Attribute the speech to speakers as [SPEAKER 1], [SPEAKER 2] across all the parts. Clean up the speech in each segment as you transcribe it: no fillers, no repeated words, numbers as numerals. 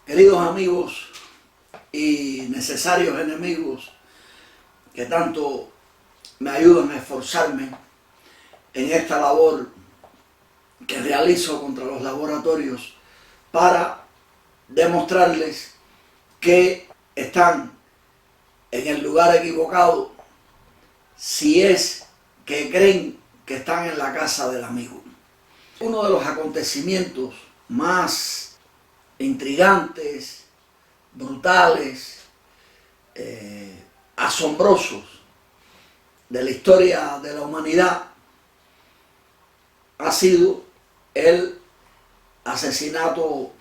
[SPEAKER 1] Queridos amigos y necesarios enemigos que tanto me ayudan a esforzarme en esta labor que realizo contra los laboratorios para demostrarles que están en el lugar equivocado si es que creen que están en la casa del amigo. Uno de los acontecimientos más intrigantes, brutales, asombrosos de la historia de la humanidad ha sido el asesinato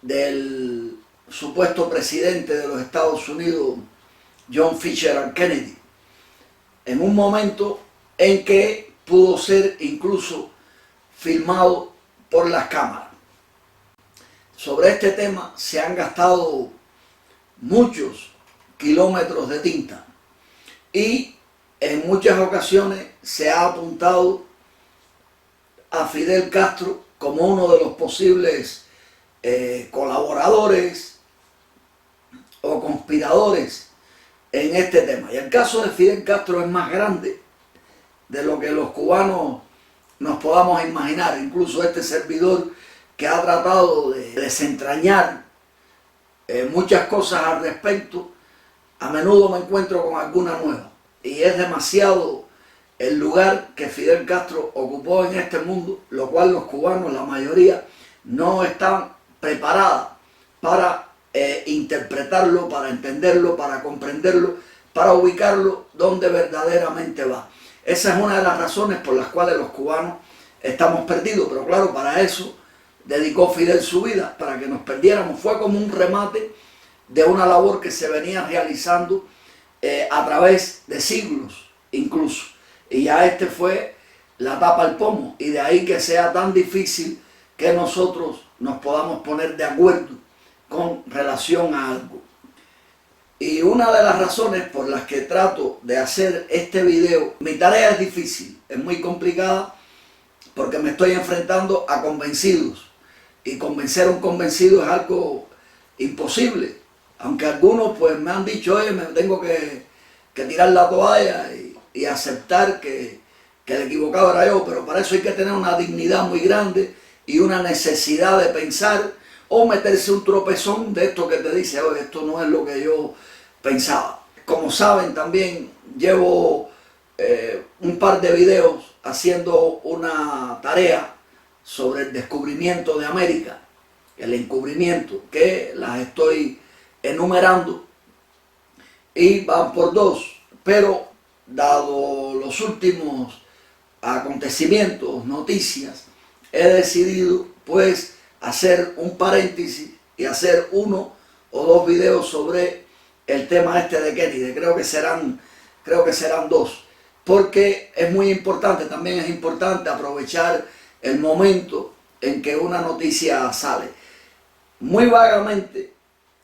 [SPEAKER 1] del supuesto presidente de los Estados Unidos, John Fitzgerald Kennedy, en un momento en que pudo ser incluso filmado por las cámaras. Sobre este tema se han gastado muchos kilómetros de tinta y en muchas ocasiones se ha apuntado a Fidel Castro como uno de los posibles colaboradores o conspiradores en este tema. Y el caso de Fidel Castro es más grande de lo que los cubanos nos podamos imaginar. Incluso este servidor, que ha tratado de desentrañar muchas cosas al respecto, a menudo me encuentro con alguna nueva. Y es demasiado el lugar que Fidel Castro ocupó en este mundo, lo cual los cubanos, la mayoría, no están preparados para interpretarlo, para entenderlo, para comprenderlo, para ubicarlo donde verdaderamente va. Esa es una de las razones por las cuales los cubanos estamos perdidos, pero claro, para eso dedicó Fidel su vida, para que nos perdiéramos. Fue como un remate de una labor que se venía realizando a través de siglos incluso. Y ya este fue la tapa al pomo, y de ahí que sea tan difícil que nosotros nos podamos poner de acuerdo con relación a algo. Y una de las razones por las que trato de hacer este video, mi tarea es difícil, es muy complicada, porque me estoy enfrentando a convencidos. Y convencer a un convencido es algo imposible. Aunque algunos pues me han dicho, oye, me tengo que tirar la toalla y aceptar que el equivocado era yo. Pero para eso hay que tener una dignidad muy grande y una necesidad de pensar, o meterse un tropezón de esto que te dice, oye, esto no es lo que yo pensaba. Como saben, también llevo un par de videos haciendo una tarea sobre el descubrimiento de América, el encubrimiento, que las estoy enumerando y van por dos, pero dado los últimos acontecimientos, noticias, he decidido pues hacer un paréntesis y hacer uno o dos videos sobre el tema este de Kennedy. Creo que serán dos, porque es muy importante. También es importante aprovechar el momento en que una noticia sale. Muy vagamente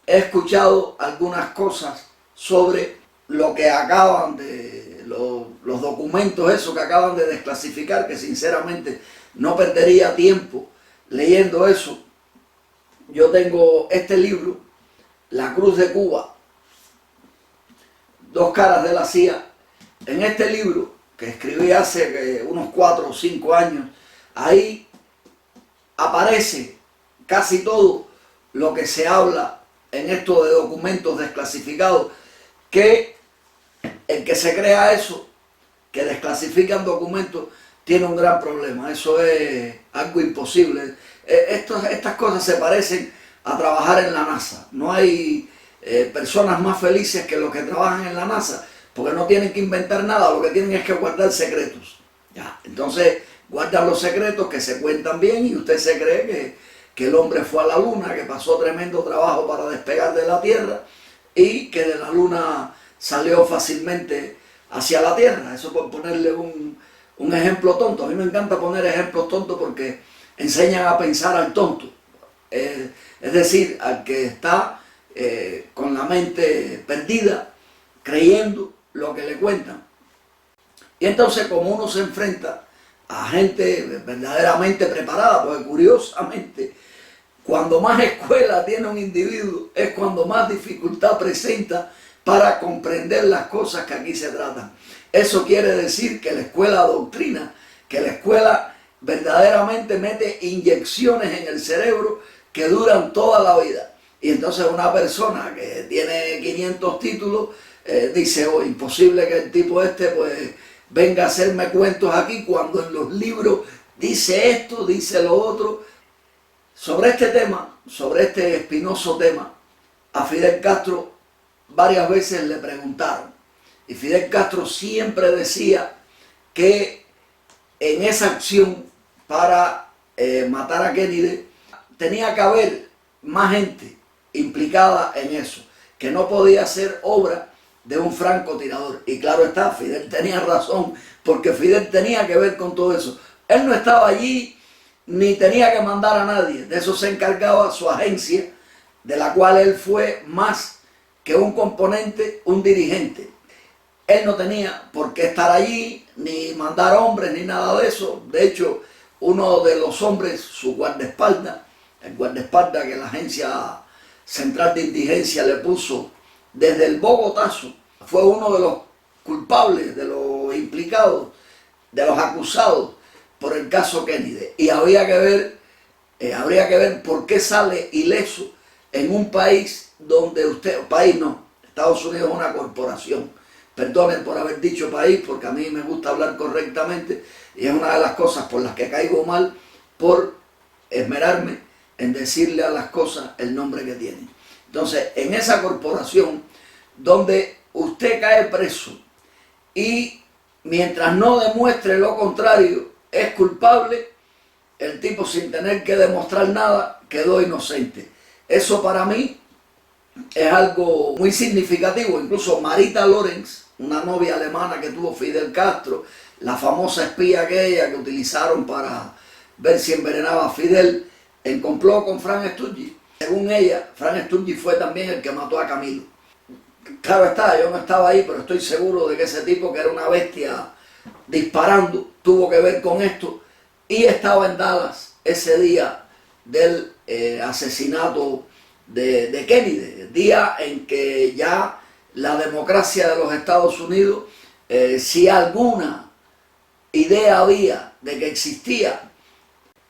[SPEAKER 1] he escuchado algunas cosas sobre lo que acaban de, los documentos esos que acaban de desclasificar, que sinceramente no perdería tiempo leyendo eso. Yo tengo este libro, La Cruz de Cuba, dos caras de la CIA. En este libro, que escribí hace unos 4 o 5 años, ahí aparece casi todo lo que se habla en esto de documentos desclasificados, que el que se crea eso, que desclasifican documentos, tiene un gran problema. Eso es algo imposible. Estas cosas se parecen a trabajar en la NASA. No hay personas más felices que los que trabajan en la NASA, porque no tienen que inventar nada, lo que tienen es que guardar secretos. Ya, entonces guardan los secretos que se cuentan bien, y usted se cree que el hombre fue a la luna, que pasó tremendo trabajo para despegar de la Tierra, y que de la luna salió fácilmente hacia la Tierra. Eso por ponerle un ejemplo tonto. A mí me encanta poner ejemplos tontos porque enseñan a pensar al tonto, es decir, al que está con la mente perdida, creyendo lo que le cuentan. Y entonces, como uno se enfrenta a gente verdaderamente preparada, porque curiosamente cuando más escuela tiene un individuo, es cuando más dificultad presenta para comprender las cosas que aquí se tratan. Eso quiere decir que la escuela adoctrina, que la escuela verdaderamente mete inyecciones en el cerebro que duran toda la vida. Y entonces una persona que tiene 500 títulos dice, oh, imposible que el tipo este pues venga a hacerme cuentos aquí cuando en los libros dice esto, dice lo otro. Sobre este tema, sobre este espinoso tema, a Fidel Castro varias veces le preguntaron. Y Fidel Castro siempre decía que en esa acción para matar a Kennedy tenía que haber más gente implicada en eso, que no podía ser obra de un francotirador. Y claro está, Fidel tenía razón, porque Fidel tenía que ver con todo eso. Él no estaba allí ni tenía que mandar a nadie, de eso se encargaba su agencia, de la cual él fue más que un componente, un dirigente. Él no tenía por qué estar allí, ni mandar hombres, ni nada de eso. De hecho, uno de los hombres, su guardaespaldas, el guardaespaldas que la Agencia Central de Inteligencia le puso desde el Bogotazo, fue uno de los culpables, de los implicados, de los acusados por el caso Kennedy. Y habría que ver por qué sale ileso en un país donde país no, Estados Unidos es una corporación. Perdonen por haber dicho país, porque a mí me gusta hablar correctamente y es una de las cosas por las que caigo mal, por esmerarme en decirle a las cosas el nombre que tienen. Entonces, en esa corporación donde usted cae preso y mientras no demuestre lo contrario, es culpable, el tipo sin tener que demostrar nada quedó inocente. Eso para mí es algo muy significativo. Incluso Marita Lorenz, una novia alemana que tuvo Fidel Castro, la famosa espía aquella que utilizaron para ver si envenenaba a Fidel, en complot con Frank Sturgis. Según ella, Frank Sturgis fue también el que mató a Camilo. Claro está, yo no estaba ahí, pero estoy seguro de que ese tipo, que era una bestia disparando, tuvo que ver con esto y estaba en Dallas ese día del asesinato de Kennedy, el día en que ya la democracia de los Estados Unidos, si alguna idea había de que existía,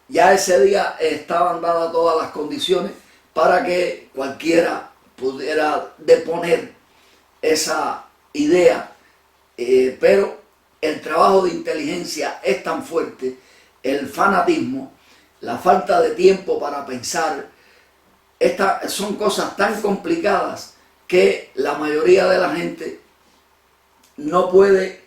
[SPEAKER 1] ya ese día estaban dadas todas las condiciones para que cualquiera pudiera deponer esa idea, pero el trabajo de inteligencia es tan fuerte, el fanatismo, la falta de tiempo para pensar, estas son cosas tan complicadas que la mayoría de la gente no puede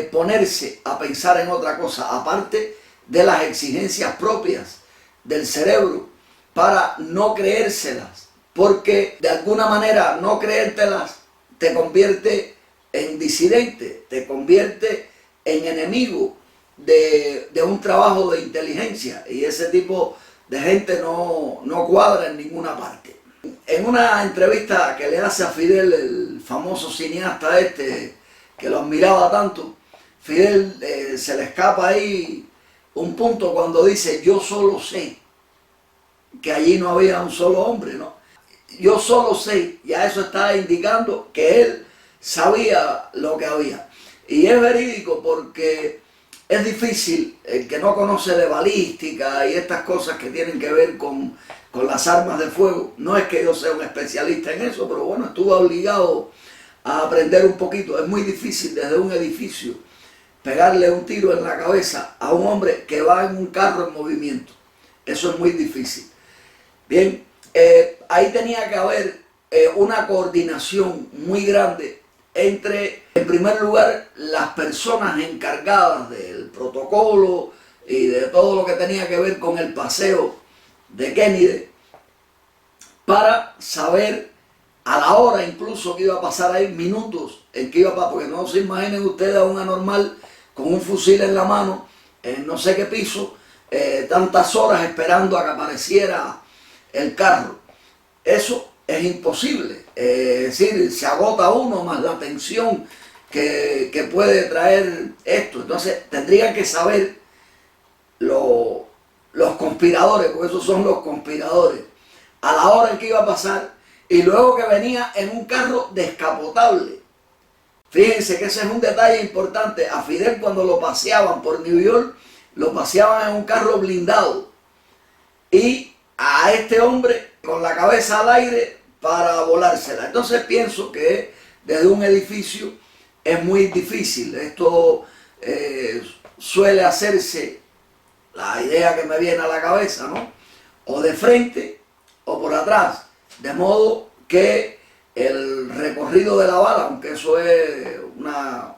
[SPEAKER 1] ponerse a pensar en otra cosa, aparte de las exigencias propias del cerebro, para no creérselas, porque de alguna manera no creértelas te convierte en disidente, te convierte en enemigo de un trabajo de inteligencia, y ese tipo de gente no cuadra en ninguna parte. En una entrevista que le hace a Fidel, el famoso cineasta este que lo admiraba tanto, Fidel se le escapa ahí un punto cuando dice: yo solo sé que allí no había un solo hombre, ¿no? Yo solo sé, ya eso está indicando que él sabía lo que había. Y es verídico, porque es difícil, el que no conoce de balística y estas cosas que tienen que ver con las armas de fuego, no es que yo sea un especialista en eso, pero bueno, estuve obligado a aprender un poquito. Es muy difícil desde un edificio pegarle un tiro en la cabeza a un hombre que va en un carro en movimiento. Eso es muy difícil. Bien, ahí tenía que haber una coordinación muy grande entre, en primer lugar, las personas encargadas del protocolo y de todo lo que tenía que ver con el paseo de Kennedy, para saber a la hora incluso que iba a pasar ahí, minutos en que iba a pasar, porque no se imaginen ustedes a un anormal con un fusil en la mano, en no sé qué piso, tantas horas esperando a que apareciera el carro. Eso es imposible. Es decir, se agota uno, más la tensión que puede traer esto. Entonces tendrían que saber lo los conspiradores, porque esos son los conspiradores, a la hora en que iba a pasar, y luego que venía en un carro descapotable. Fíjense que ese es un detalle importante. A Fidel, cuando lo paseaban por New York, lo paseaban en un carro blindado, y a este hombre con la cabeza al aire para volársela. Entonces pienso que desde un edificio es muy difícil. Esto suele hacerse, la idea que me viene a la cabeza, ¿no? O de frente o por atrás, de modo que el recorrido de la bala, aunque eso es una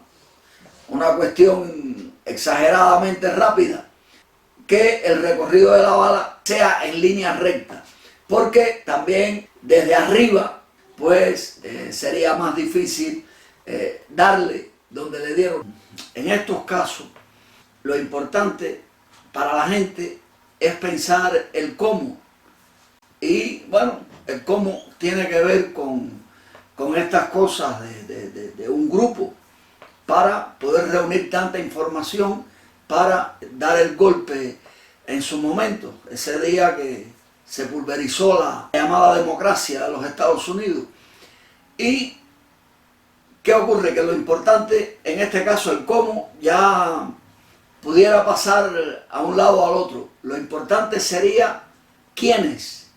[SPEAKER 1] cuestión exageradamente rápida, que el recorrido de la bala sea en línea recta, porque también desde arriba pues sería más difícil darle donde le dieron. En estos casos lo importante para la gente es pensar el cómo, y bueno, el cómo tiene que ver con estas cosas de un grupo para poder reunir tanta información para dar el golpe en su momento, ese día que se pulverizó la llamada democracia de los Estados Unidos. ¿Y qué ocurre? Que lo importante en este caso, el cómo, ya pudiera pasar a un lado o al otro. Lo importante sería quiénes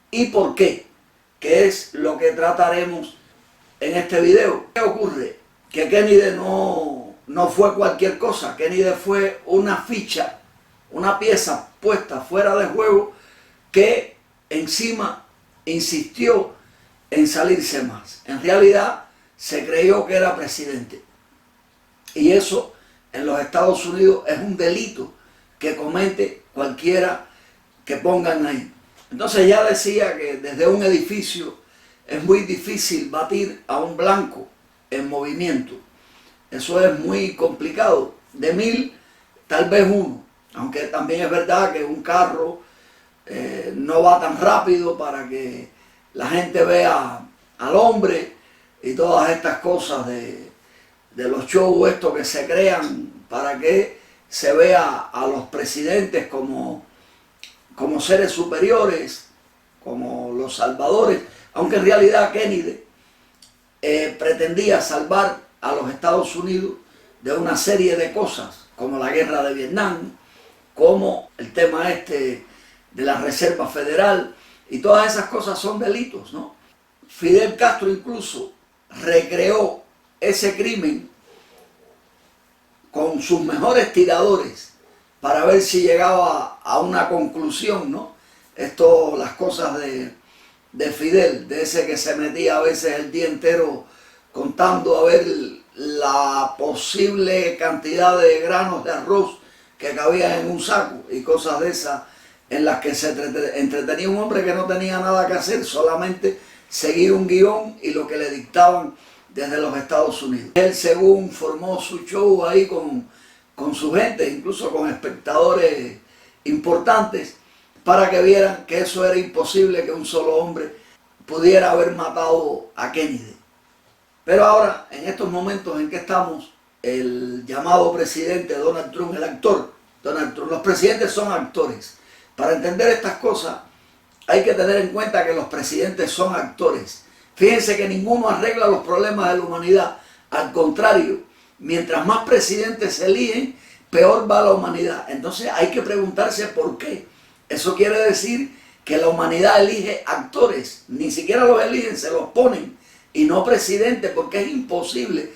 [SPEAKER 1] y por qué, que es lo que trataremos en este video. ¿Qué ocurre? Que Kennedy no fue cualquier cosa. Kennedy fue una ficha, una pieza puesta fuera de juego que encima insistió en salirse más. En realidad se creyó que era presidente, y eso en los Estados Unidos es un delito que comete cualquiera que pongan ahí. Entonces ya decía que desde un edificio es muy difícil batir a un blanco en movimiento. Eso es muy complicado. De 1000, tal vez uno. Aunque también es verdad que un carro no va tan rápido para que la gente vea al hombre y todas estas cosas de los shows estos que se crean para que se vea a los presidentes como seres superiores, como los salvadores, aunque en realidad Kennedy pretendía salvar a los Estados Unidos de una serie de cosas, como la guerra de Vietnam, como el tema este de la Reserva Federal, y todas esas cosas son delitos, ¿no? Fidel Castro incluso recreó ese crimen con sus mejores tiradores para ver si llegaba a una conclusión, ¿no? Esto, las cosas de Fidel, de ese que se metía a veces el día entero contando a ver la posible cantidad de granos de arroz que cabía en un saco y cosas de esas, en las que se entretenía un hombre que no tenía nada que hacer, solamente seguir un guión y lo que le dictaban desde los Estados Unidos. Él, según formó su show ahí con su gente, incluso con espectadores importantes, para que vieran que eso era imposible, que un solo hombre pudiera haber matado a Kennedy. Pero ahora, en estos momentos en que estamos, el llamado presidente Donald Trump, el actor Donald Trump, los presidentes son actores. Para entender estas cosas hay que tener en cuenta que los presidentes son actores. Fíjense que ninguno arregla los problemas de la humanidad. Al contrario, mientras más presidentes se eligen, peor va la humanidad. Entonces hay que preguntarse por qué. Eso quiere decir que la humanidad elige actores. Ni siquiera los eligen, se los ponen. Y no presidentes, porque es imposible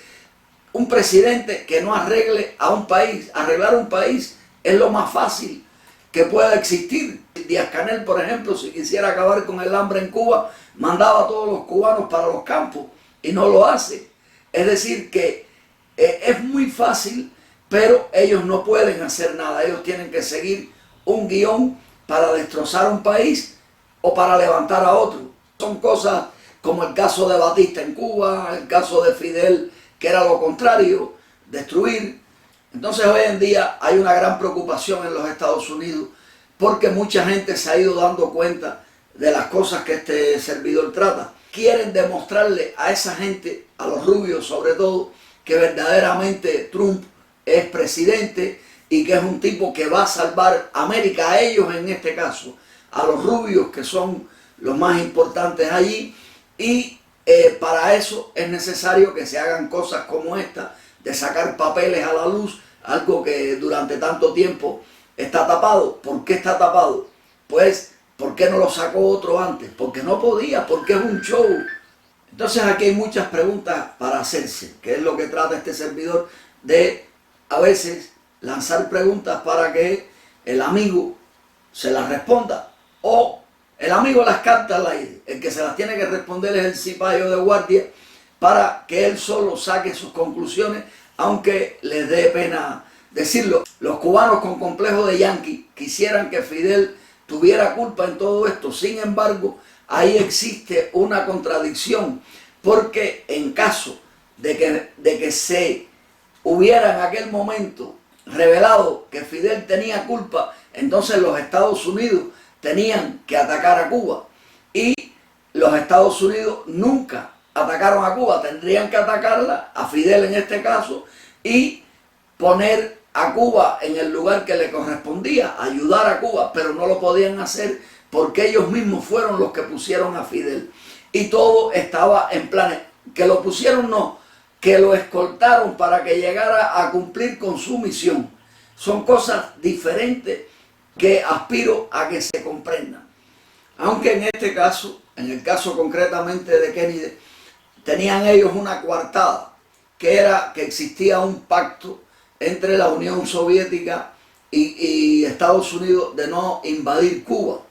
[SPEAKER 1] un presidente que no arregle a un país. Arreglar un país es lo más fácil que pueda existir. Díaz-Canel, por ejemplo, si quisiera acabar con el hambre en Cuba, mandaba a todos los cubanos para los campos y no lo hace. Es decir, que es muy fácil, pero ellos no pueden hacer nada. Ellos tienen que seguir un guión para destrozar un país o para levantar a otro. Son cosas como el caso de Batista en Cuba, el caso de Fidel, que era lo contrario, destruir. Entonces hoy en día hay una gran preocupación en los Estados Unidos porque mucha gente se ha ido dando cuenta de las cosas que este servidor trata. Quieren demostrarle a esa gente, a los rubios sobre todo, que verdaderamente Trump es presidente y que es un tipo que va a salvar a América, a ellos en este caso, a los rubios que son los más importantes allí, y para eso es necesario que se hagan cosas como esta, de sacar papeles a la luz, algo que durante tanto tiempo está tapado. ¿Por qué está tapado? Pues, ¿por qué no lo sacó otro antes? Porque no podía, porque es un show. Entonces aquí hay muchas preguntas para hacerse, que es lo que trata este servidor, de a veces lanzar preguntas para que el amigo se las responda, o el amigo las capta al aire. El que se las tiene que responder es el cipayo de guardia, para que él solo saque sus conclusiones, aunque les dé pena decirlo. Los cubanos con complejo de yanqui quisieran que Fidel tuviera culpa en todo esto. Sin embargo, ahí existe una contradicción, porque en caso de que se hubiera en aquel momento revelado que Fidel tenía culpa, entonces los Estados Unidos tenían que atacar a Cuba, y los Estados Unidos nunca atacaron a Cuba. Tendrían que atacarla, a Fidel en este caso, y poner a Cuba en el lugar que le correspondía, ayudar a Cuba, pero no lo podían hacer porque ellos mismos fueron los que pusieron a Fidel. Y todo estaba en planes. Que lo pusieron, no, que lo escoltaron para que llegara a cumplir con su misión. Son cosas diferentes que aspiro a que se comprendan. Aunque en este caso, en el caso concretamente de Kennedy, tenían ellos una coartada, que era que existía un pacto entre la Unión Soviética y Estados Unidos de no invadir Cuba.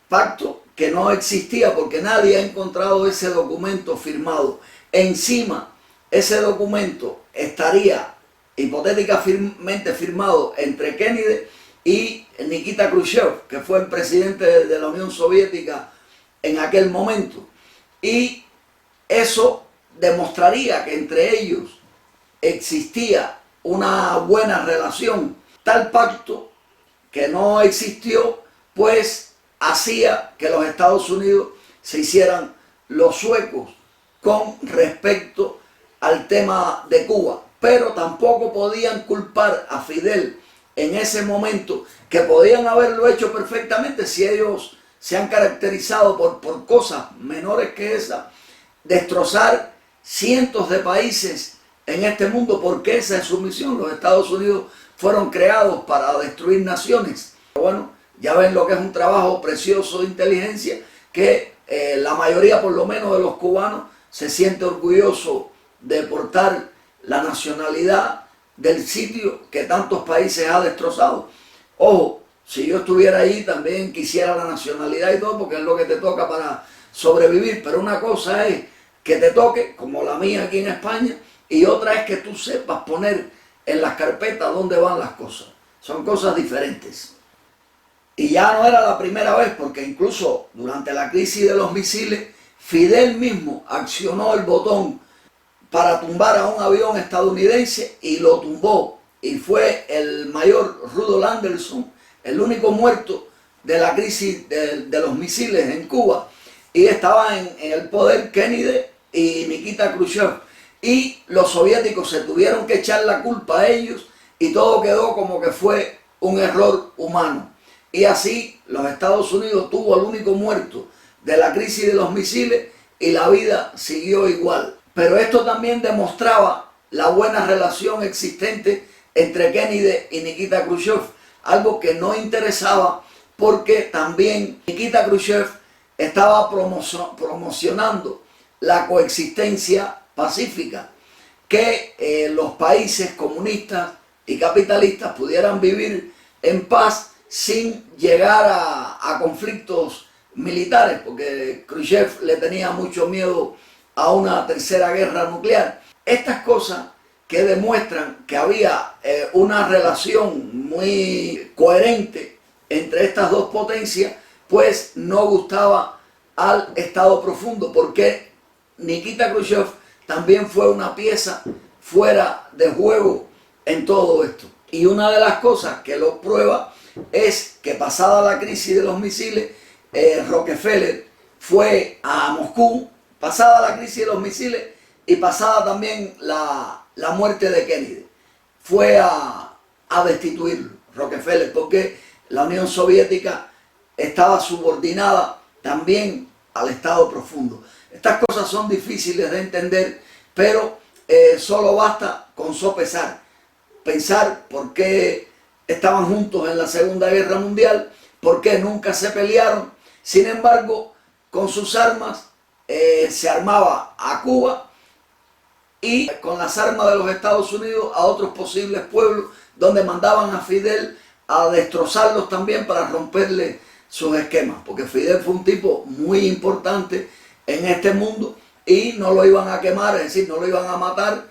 [SPEAKER 1] Pacto que no existía porque nadie ha encontrado ese documento firmado. Encima, ese documento estaría hipotéticamente firmado entre Kennedy y Nikita Khrushchev, que fue el presidente de la Unión Soviética en aquel momento. Y eso demostraría que entre ellos existía una buena relación. Tal pacto, que no existió, pues hacía que los Estados Unidos se hicieran los suecos con respecto al tema de Cuba. Pero tampoco podían culpar a Fidel en ese momento, que podían haberlo hecho perfectamente si ellos se han caracterizado por cosas menores que esa, destrozar cientos de países en este mundo, porque esa es su misión. Los Estados Unidos fueron creados para destruir naciones. Bueno, ya ven lo que es un trabajo precioso de inteligencia, que la mayoría, por lo menos de los cubanos, se siente orgulloso de portar la nacionalidad del sitio que tantos países ha destrozado. Ojo, si yo estuviera ahí también quisiera la nacionalidad y todo, porque es lo que te toca para sobrevivir. Pero una cosa es que te toque, como la mía aquí en España, y otra es que tú sepas poner en las carpetas dónde van las cosas. Son cosas diferentes. Y ya no era la primera vez, porque incluso durante la crisis de los misiles, Fidel mismo accionó el botón para tumbar a un avión estadounidense y lo tumbó. Y fue el mayor Rudolf Anderson el único muerto de la crisis de los misiles en Cuba. Y estaban en el poder Kennedy y Nikita Khrushchev. Y los soviéticos se tuvieron que echar la culpa a ellos, y todo quedó como que fue un error humano. Y así los Estados Unidos tuvo al único muerto de la crisis de los misiles y la vida siguió igual. Pero esto también demostraba la buena relación existente entre Kennedy y Nikita Khrushchev, algo que no interesaba, porque también Nikita Khrushchev estaba promocionando la coexistencia pacífica, que los países comunistas y capitalistas pudieran vivir en paz sin llegar a conflictos militares, porque Khrushchev le tenía mucho miedo a una tercera guerra nuclear. Estas cosas que demuestran que había una relación muy coherente entre estas dos potencias, pues no gustaba al Estado profundo, porque Nikita Khrushchev también fue una pieza fuera de juego en todo esto. Y una de las cosas que lo prueba es que, pasada la crisis de los misiles, Rockefeller fue a Moscú, pasada la crisis de los misiles y pasada también la muerte de Kennedy. Fue a a destituirlo, Rockefeller, porque la Unión Soviética estaba subordinada también al Estado profundo. Estas cosas son difíciles de entender, pero solo basta con sopesar, pensar por qué estaban juntos en la Segunda Guerra Mundial, por qué nunca se pelearon. Sin embargo, con sus armas se armaba a Cuba y con las armas de los Estados Unidos a otros posibles pueblos, donde mandaban a Fidel a destrozarlos también para romperle sus esquemas, porque Fidel fue un tipo muy importante en este mundo y no lo iban a quemar, es decir, no lo iban a matar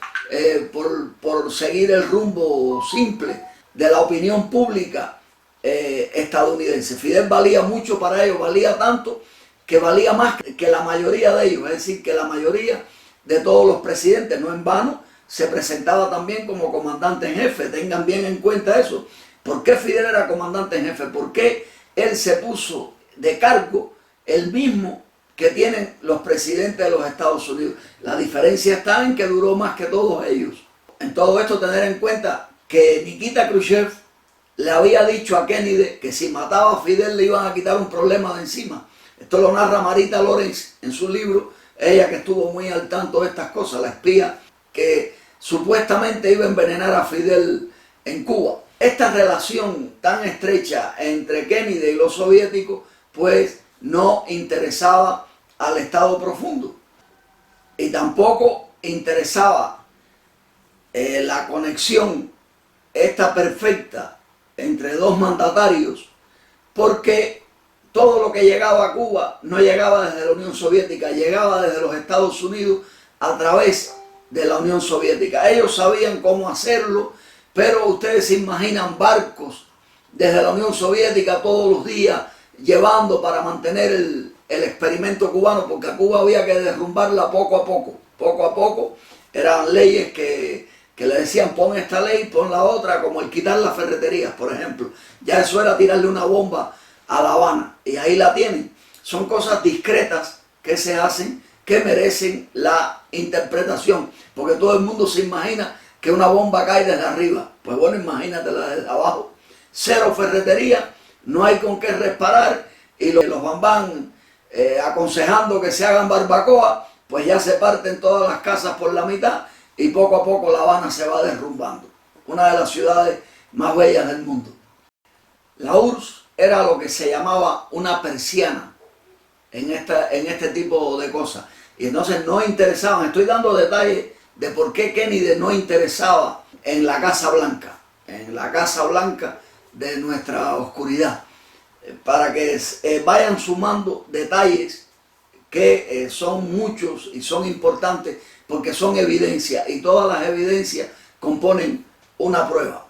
[SPEAKER 1] por seguir el rumbo simple de la opinión pública estadounidense. Fidel valía mucho para ellos, valía tanto que valía más que la mayoría de ellos, es decir, que la mayoría de todos los presidentes. No en vano se presentaba también como comandante en jefe. Tengan bien en cuenta eso. ¿Por qué Fidel era comandante en jefe? ¿Por qué él se puso de cargo el mismo que tienen los presidentes de los Estados Unidos? La diferencia está en que duró más que todos ellos. En todo esto tener en cuenta que Nikita Khrushchev le había dicho a Kennedy que si mataba a Fidel le iban a quitar un problema de encima. Esto lo narra Marita Lorenz en su libro, ella que estuvo muy al tanto de estas cosas, la espía que supuestamente iba a envenenar a Fidel en Cuba. Esta relación tan estrecha entre Kennedy y los soviéticos pues no interesaba al Estado profundo y tampoco interesaba la conexión esta perfecta entre dos mandatarios, porque todo lo que llegaba a Cuba no llegaba desde la Unión Soviética, llegaba desde los Estados Unidos a través de la Unión Soviética. Ellos sabían cómo hacerlo, pero ustedes se imaginan barcos desde la Unión Soviética todos los días llevando para mantener el experimento cubano, porque a Cuba había que derrumbarla poco a poco. Poco a poco eran leyes que le decían pon esta ley, pon la otra, como el quitar las ferreterías, por ejemplo. Ya eso era tirarle una bomba a La Habana y ahí la tienen. Son cosas discretas que se hacen que merecen la interpretación, porque todo el mundo se imagina que una bomba cae desde arriba. Pues bueno, imagínatela desde abajo. Cero ferretería, no hay con qué reparar y los van aconsejando que se hagan barbacoa, pues ya se parten todas las casas por la mitad y poco a poco La Habana se va derrumbando. Una de las ciudades más bellas del mundo. La URSS era lo que se llamaba una persiana en este tipo de cosas. Y entonces no interesaban, estoy dando detalles de por qué Kennedy no interesaba en la Casa Blanca de nuestra oscuridad, para que vayan sumando detalles que son muchos y son importantes porque son evidencias y todas las evidencias componen una prueba.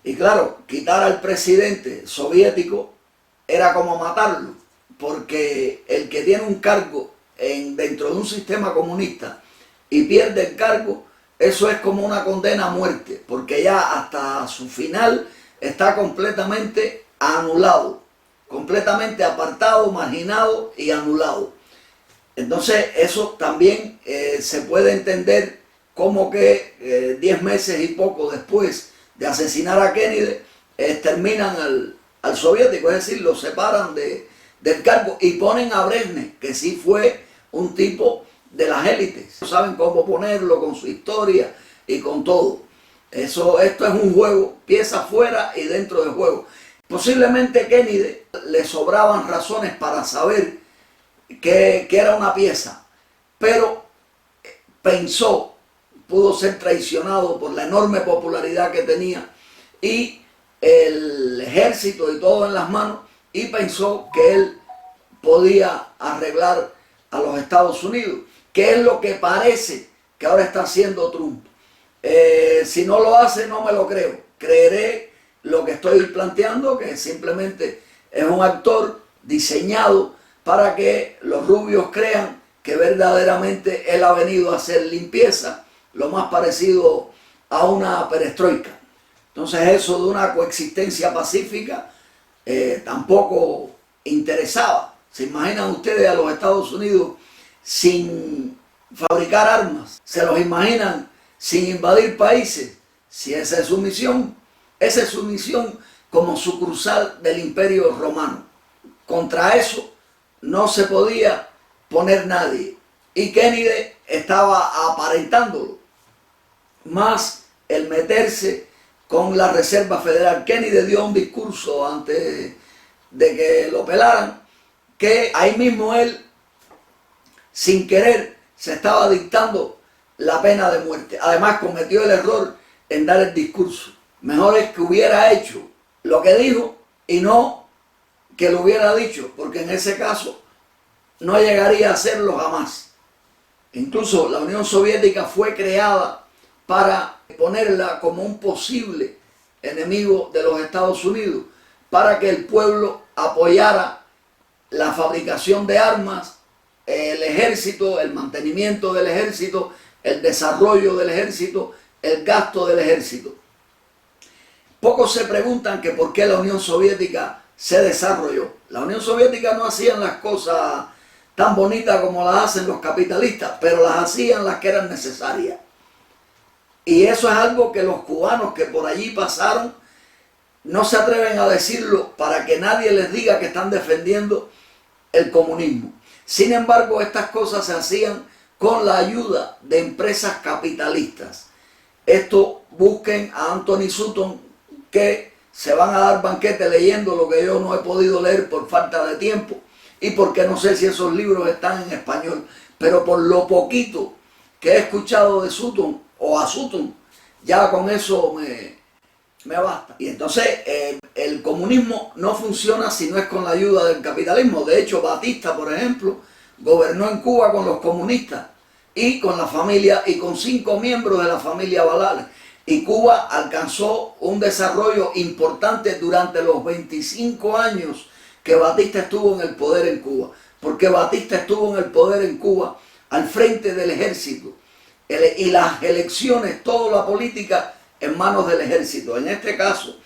[SPEAKER 1] Y claro, quitar al presidente soviético era como matarlo, porque el que tiene un cargo dentro de un sistema comunista y pierde el cargo, eso es como una condena a muerte, porque ya hasta su final está completamente anulado, completamente apartado, marginado y anulado. Entonces eso también se puede entender como que 10 meses y poco después de asesinar a Kennedy, terminan al soviético, es decir, lo separan del cargo y ponen a Brezhnev, que sí fue un tipo de las élites. Saben cómo ponerlo con su historia y con todo. Esto es un juego, pieza fuera y dentro del juego. Posiblemente Kennedy le sobraban razones para saber que era una pieza, pero pensó, pudo ser traicionado por la enorme popularidad que tenía y el ejército y todo en las manos, y pensó que él podía arreglar a los Estados Unidos, que es lo que parece que ahora está haciendo Trump. Si no lo hace, no me lo creo. Creeré lo que estoy planteando, que simplemente es un actor diseñado para que los rubios crean que verdaderamente él ha venido a hacer limpieza, lo más parecido a una perestroika. Entonces eso de una coexistencia pacífica tampoco interesaba. ¿Se imaginan ustedes a los Estados Unidos sin fabricar armas? ¿Se los imaginan sin invadir países? Si esa es su misión, Esa es su misión como sucursal del Imperio Romano. Contra eso no se podía poner nadie. Y Kennedy estaba aparentándolo. Más el meterse con la Reserva Federal. Kennedy dio un discurso antes de que lo pelaran, que ahí mismo él, sin querer, se estaba dictando la pena de muerte. Además, cometió el error en dar el discurso. Mejor es que hubiera hecho lo que dijo y no que lo hubiera dicho, porque en ese caso no llegaría a hacerlo jamás. Incluso la Unión Soviética fue creada para ponerla como un posible enemigo de los Estados Unidos, para que el pueblo apoyara la fabricación de armas, el ejército, el mantenimiento del ejército, el desarrollo del ejército, el gasto del ejército. Pocos se preguntan que por qué la Unión Soviética se desarrolló. La Unión Soviética no hacían las cosas tan bonitas como las hacen los capitalistas, pero las hacían las que eran necesarias. Y eso es algo que los cubanos que por allí pasaron no se atreven a decirlo para que nadie les diga que están defendiendo el comunismo. Sin embargo, estas cosas se hacían con la ayuda de empresas capitalistas. Esto, busquen a Anthony Sutton, que se van a dar banquete leyendo lo que yo no he podido leer por falta de tiempo y porque no sé si esos libros están en español, pero por lo poquito que he escuchado de Sutton o a Sutton, ya con eso me basta. Y entonces el comunismo no funciona si no es con la ayuda del capitalismo. De hecho, Batista, por ejemplo, gobernó en Cuba con los comunistas y con la familia y con 5 miembros de la familia Balales. Y Cuba alcanzó un desarrollo importante durante los 25 años que Batista estuvo en el poder en Cuba. Porque Batista estuvo en el poder en Cuba al frente del ejército. Y las elecciones, toda la política en manos del ejército. En este caso,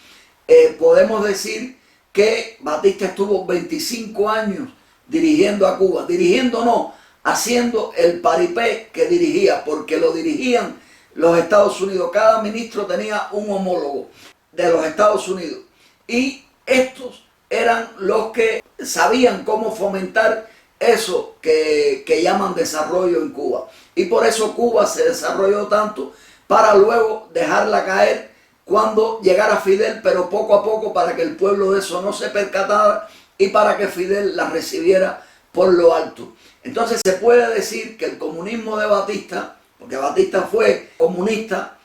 [SPEAKER 1] podemos decir que Batista estuvo 25 años dirigiendo a Cuba. Dirigiendo no, haciendo el paripé que dirigía, porque lo dirigían los Estados Unidos. Cada ministro tenía un homólogo de los Estados Unidos. Y estos eran los que sabían cómo fomentar eso que llaman desarrollo en Cuba. Y por eso Cuba se desarrolló tanto, para luego dejarla caer cuando llegara Fidel, pero poco a poco, para que el pueblo de eso no se percatara y para que Fidel la recibiera por lo alto. Entonces se puede decir que el comunismo de Batista, porque Batista fue comunista,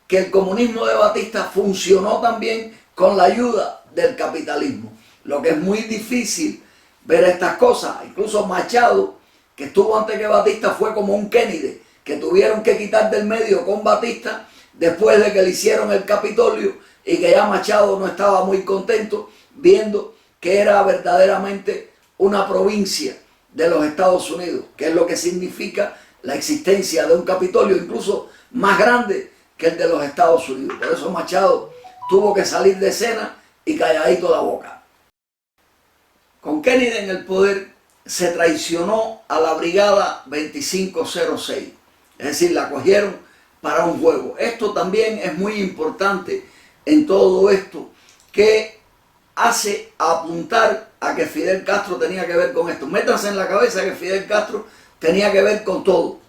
[SPEAKER 1] que el comunismo de Batista funcionó también con la ayuda del capitalismo. Lo que es muy difícil ver estas cosas. Incluso Machado, que estuvo antes que Batista, fue como un Kennedy, que tuvieron que quitar del medio con Batista después de que le hicieron el Capitolio y que ya Machado no estaba muy contento viendo que era verdaderamente una provincia de los Estados Unidos, que es lo que significa la existencia de un Capitolio incluso más grande que el de los Estados Unidos. Por eso Machado tuvo que salir de escena y calladito la boca. Con Kennedy en el poder se traicionó a la Brigada 2506, es decir, la cogieron para un juego. Esto también es muy importante en todo esto, que hace apuntar a que Fidel Castro tenía que ver con esto. Métanse en la cabeza que Fidel Castro tenía que ver con todo.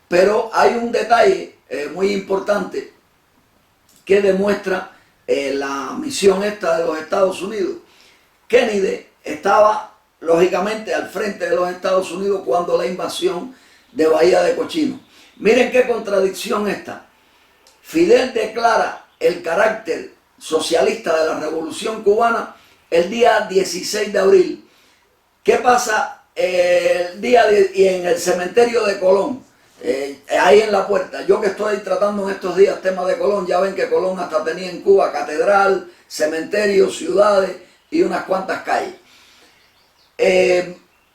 [SPEAKER 1] Pero hay un detalle muy importante que demuestra la misión esta de los Estados Unidos. Kennedy estaba lógicamente al frente de los Estados Unidos cuando la invasión de Bahía de Cochinos. Miren qué contradicción esta. Fidel declara el carácter socialista de la Revolución Cubana el día 16 de abril. ¿Qué pasa y en el cementerio de Colón? Ahí en la puerta. Yo que estoy tratando en estos días temas de Colón, ya ven que Colón hasta tenía en Cuba catedral, cementerio, ciudades y unas cuantas calles.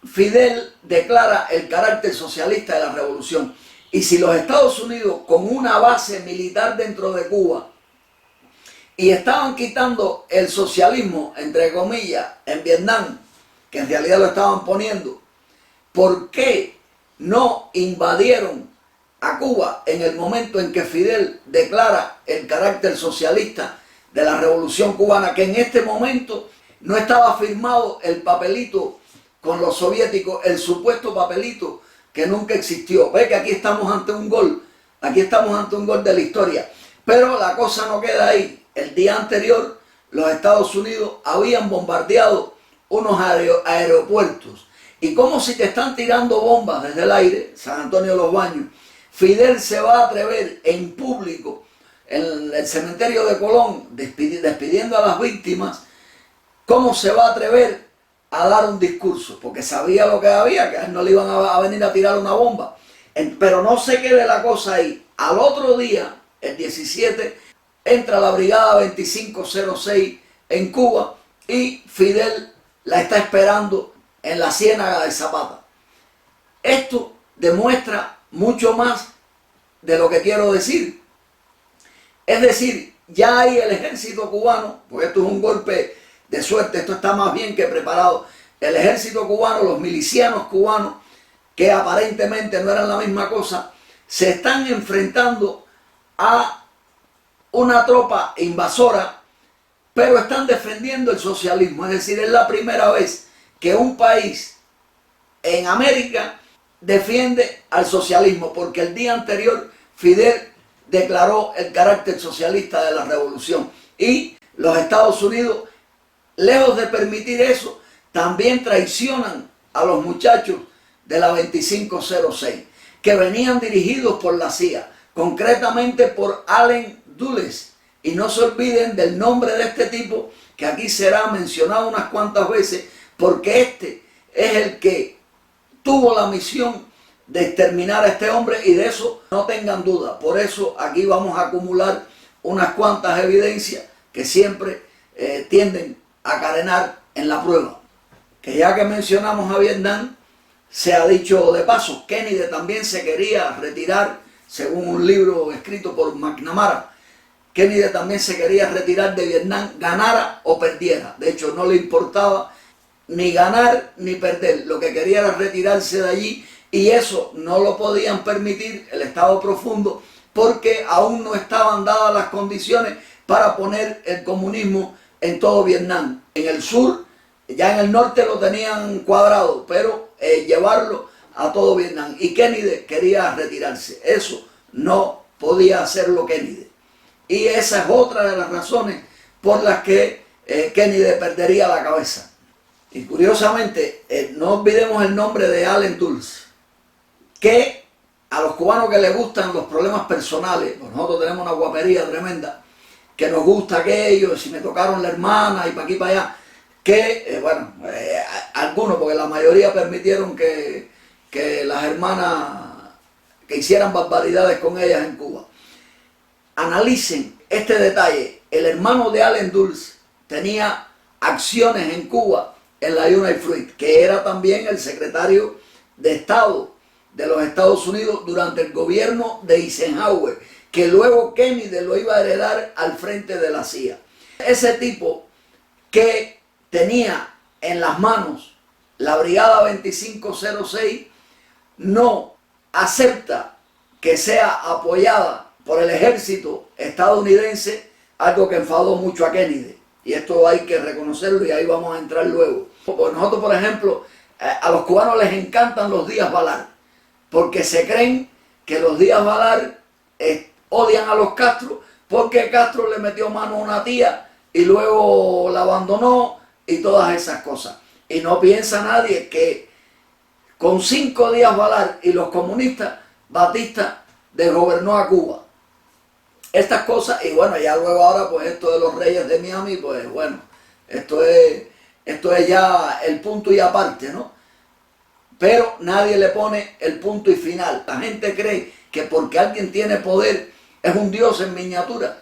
[SPEAKER 1] Fidel declara el carácter socialista de la revolución. Y si los Estados Unidos, con una base militar dentro de Cuba, y estaban quitando el socialismo, entre comillas, en Vietnam, que en realidad lo estaban poniendo, ¿por qué no invadieron a Cuba en el momento en que Fidel declara el carácter socialista de la Revolución Cubana, que en este momento no estaba firmado el papelito con los soviéticos, el supuesto papelito que nunca existió. Ve que aquí estamos ante un gol, aquí estamos ante un gol de la historia. Pero la cosa no queda ahí. El día anterior los Estados Unidos habían bombardeado unos aeropuertos. Y como si te están tirando bombas desde el aire, San Antonio de los Baños, Fidel se va a atrever en público, en el cementerio de Colón, despidiendo a las víctimas, ¿cómo se va a atrever a dar un discurso? Porque sabía lo que había, que a él no le iban a venir a tirar una bomba. Pero no se quede la cosa ahí. Al otro día, el 17, entra la Brigada 2506 en Cuba y Fidel la está esperando en la Ciénaga de Zapata. Esto demuestra mucho más de lo que quiero decir. Es decir, ya hay el ejército cubano, porque esto es un golpe de suerte, esto está más bien que preparado. El ejército cubano, los milicianos cubanos, que aparentemente no eran la misma cosa, se están enfrentando a una tropa invasora, pero están defendiendo el socialismo. Es decir, es la primera vez que un país en América defiende al socialismo, porque el día anterior Fidel declaró el carácter socialista de la revolución. Y los Estados Unidos, lejos de permitir eso, también traicionan a los muchachos de la 2506, que venían dirigidos por la CIA, concretamente por Allen Dulles. Y no se olviden del nombre de este tipo, que aquí será mencionado unas cuantas veces, porque este es el que tuvo la misión de exterminar a este hombre, y de eso no tengan duda. Por eso aquí vamos a acumular unas cuantas evidencias que siempre tienden a carenar en la prueba. Que ya que mencionamos a Vietnam, se ha dicho de paso, Kennedy también se quería retirar, según un libro escrito por McNamara. Kennedy también se quería retirar de Vietnam, ganara o perdiera. De hecho, no le importaba ni ganar ni perder. Lo que quería era retirarse de allí, y eso no lo podían permitir el Estado Profundo, porque aún no estaban dadas las condiciones para poner el comunismo en todo Vietnam. En el sur, ya en el norte lo tenían cuadrado, pero llevarlo a todo Vietnam. Y Kennedy quería retirarse. Eso no podía hacerlo Kennedy. Y esa es otra de las razones por las que Kennedy perdería la cabeza. Y curiosamente, no olvidemos el nombre de Allen Dulles, que a los cubanos que les gustan los problemas personales, pues nosotros tenemos una guapería tremenda, que nos gusta aquello, si me tocaron la hermana y para aquí para allá, que, algunos, porque la mayoría permitieron que las hermanas que hicieran barbaridades con ellas en Cuba. Analicen este detalle. El hermano de Allen Dulles tenía acciones en Cuba en la United Fruit, que era también el secretario de Estado de los Estados Unidos durante el gobierno de Eisenhower, que luego Kennedy lo iba a heredar al frente de la CIA. Ese tipo que tenía en las manos la Brigada 2506 no acepta que sea apoyada por el ejército estadounidense, algo que enfadó mucho a Kennedy. Y esto hay que reconocerlo, y ahí vamos a entrar luego. Porque nosotros, por ejemplo, a los cubanos les encantan los días Balar, porque se creen que los días Balar odian a los Castro, porque Castro le metió mano a una tía y luego la abandonó y todas esas cosas. Y no piensa nadie que con 5 días Balar y los comunistas, Batista desgobernó a Cuba. Estas cosas, y bueno, ya luego ahora pues esto de los Reyes de Miami, pues bueno, esto es ya el punto y aparte, ¿no? Pero nadie le pone el punto y final. La gente cree que porque alguien tiene poder es un dios en miniatura,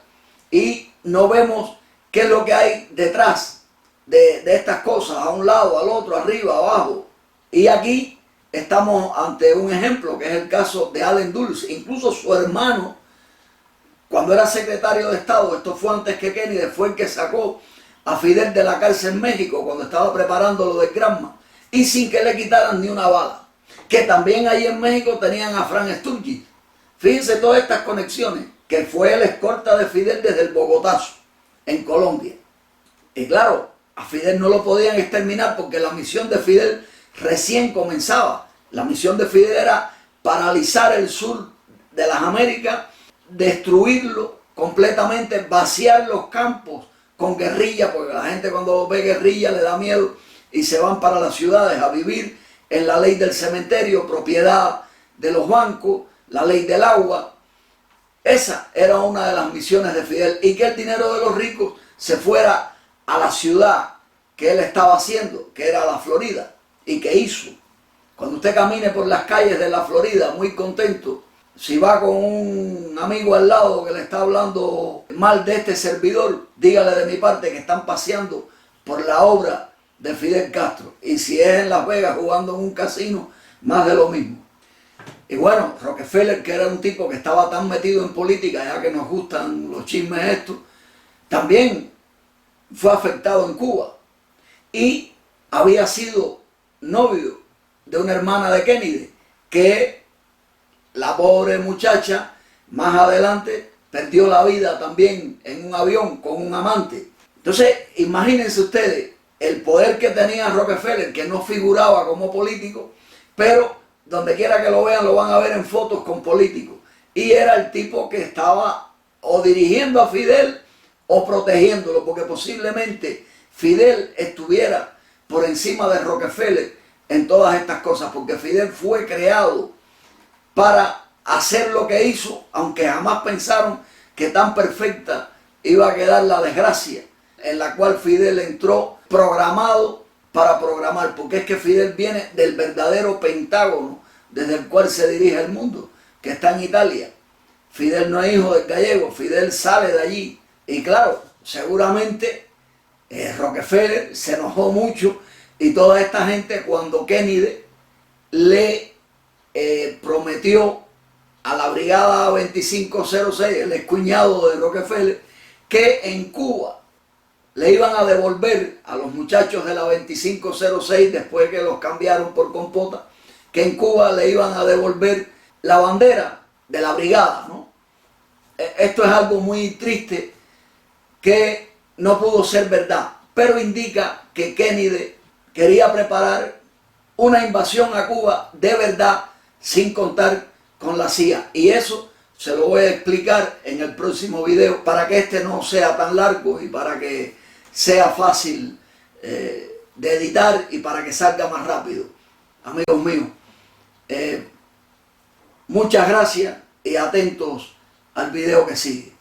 [SPEAKER 1] y no vemos qué es lo que hay detrás de estas cosas, a un lado, al otro, arriba, abajo. Y aquí estamos ante un ejemplo, que es el caso de Allen Dulles. Incluso su hermano, cuando era secretario de Estado, esto fue antes que Kennedy, fue el que sacó a Fidel de la cárcel en México cuando estaba preparando lo de Granma, y sin que le quitaran ni una bala. Que también ahí en México tenían a Frank Sturgis. Fíjense todas estas conexiones, que fue el escolta de Fidel desde el Bogotazo en Colombia. Y claro, a Fidel no lo podían exterminar porque la misión de Fidel recién comenzaba. La misión de Fidel era paralizar el sur de las Américas, destruirlo completamente, vaciar los campos con guerrilla, porque la gente cuando ve guerrilla le da miedo y se van para las ciudades a vivir en la ley del cementerio, propiedad de los bancos, la ley del agua. Esa era una de las misiones de Fidel, y que el dinero de los ricos se fuera a la ciudad que él estaba haciendo, que era la Florida, y que hizo. Cuando usted camine por las calles de la Florida muy contento, si va con un amigo al lado que le está hablando mal de este servidor, dígale de mi parte que están paseando por la obra de Fidel Castro. Y si es en Las Vegas jugando en un casino, más de lo mismo. Y bueno, Rockefeller, que era un tipo que estaba tan metido en política, ya que nos gustan los chismes estos, también fue afectado en Cuba. Y había sido novio de una hermana de Kennedy, que la pobre muchacha más adelante perdió la vida también en un avión con un amante. Entonces, imagínense ustedes el poder que tenía Rockefeller, que no figuraba como político, pero donde quiera que lo vean lo van a ver en fotos con políticos. Y era el tipo que estaba o dirigiendo a Fidel o protegiéndolo, porque posiblemente Fidel estuviera por encima de Rockefeller en todas estas cosas, porque Fidel fue creado para hacer lo que hizo, aunque jamás pensaron que tan perfecta iba a quedar la desgracia en la cual Fidel entró programado para programar, porque es que Fidel viene del verdadero Pentágono desde el cual se dirige el mundo, que está en Italia. Fidel no es hijo del gallego, Fidel sale de allí. Y claro, seguramente Rockefeller se enojó mucho, y toda esta gente, cuando Kennedy le prometió a la brigada 2506, el excuñado de Rockefeller, que en Cuba le iban a devolver a los muchachos de la 2506, después que los cambiaron por compota, que en Cuba le iban a devolver la bandera de la brigada, ¿no? Esto es algo muy triste que no pudo ser verdad, pero indica que Kennedy quería preparar una invasión a Cuba de verdad, sin contar con la CIA. Y eso se lo voy a explicar en el próximo video, para que este no sea tan largo y para que sea fácil de editar y para que salga más rápido. Amigos míos, muchas gracias y atentos al video que sigue.